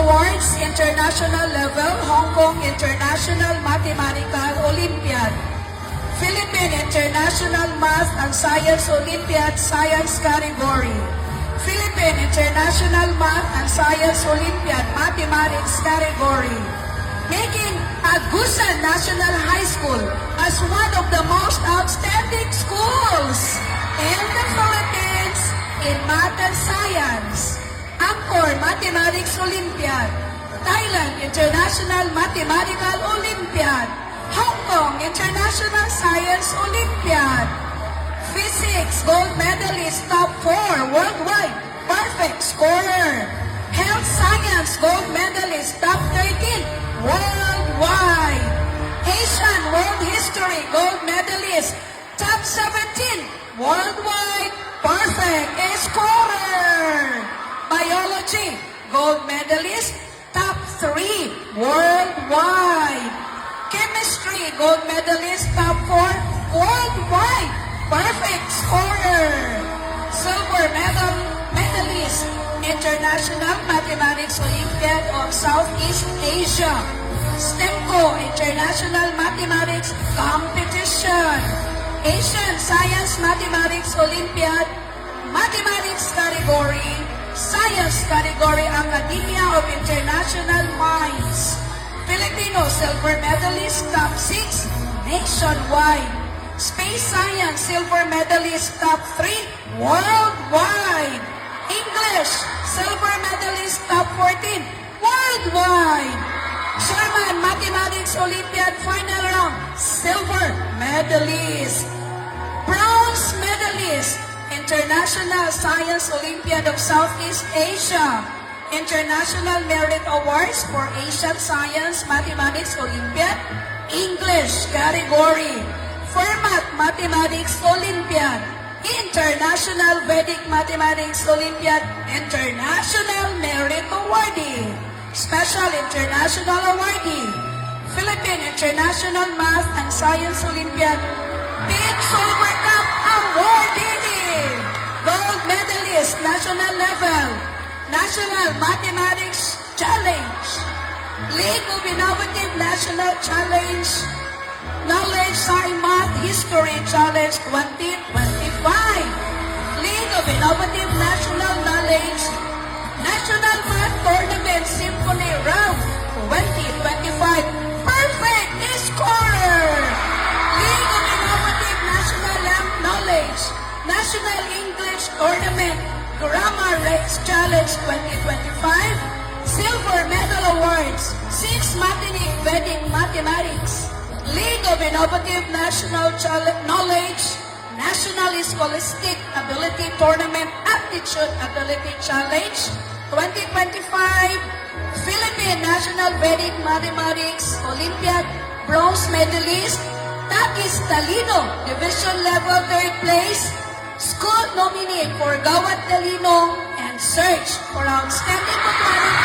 Awards, International Level, Hong Kong International Mathematical Olympiad. Philippine International Math and Science Olympiad, Science category. Philippine International Math and Science Olympiad, Mathematics category. Making Agusan National High School as one of the most outstanding schools in the Philippines in Math and Science. Angkor Mathematics Olympiad, Thailand International Mathematical Olympiad, Hong Kong International Science Olympiad. Physics Gold Medalist Top 4 Worldwide, Perfect Scorer. Health Science Gold Medalist Top 13 Worldwide. Asian World History Gold Medalist Top 17 Worldwide, Perfect Scorer. Biology Gold Medalist Top 3 Worldwide. Chemistry Gold Medalist Top 4 Worldwide, Perfect Scorer. Silver Medalist International Mathematics Olympiad of Southeast Asia. STEMCO International Mathematics Competition. Asian Science Mathematics Olympiad, Mathematics category, Science category, Academia of International Minds. Filipino Silver Medalist Top 6 nationwide. Space Science Silver Medalist Top 3 worldwide. English Silver Medalist Top 14 worldwide. Sherman Mathematics Olympiad Final Round Silver Medalist. Bronze Medalist International Science Olympiad of Southeast Asia. International Merit Awards for Asian Science Mathematics Olympiad, English category. Fermat Mathematics Olympiad, International Vedic Mathematics Olympiad, International Merit Awardee. Special International Awardee, Philippine International Math and Science Olympiad, Big Silver Cup Awardee. Gold Medalist National Level, National Mathematics Challenge, League of Innovative National Challenge, Knowledge Science Math History Challenge 2025, League of Innovative National Knowledge, National Math Tournament Symphony Round 2025, Perfect Scorer, League of Innovative National Knowledge, National English Tournament Grammar Race Challenge 2025, Silver Medal Awards, 6 Mathematic Vedic Mathematics, League of Innovative National Knowledge, National Scholastic Ability Tournament Aptitude Ability Challenge 2025, Philippine National Vedic Mathematics Olympiad Bronze Medalist, Takis Talino, Division Level 3rd Place, School Nominee for Gawad Talino, and Search for Outstanding Mathematics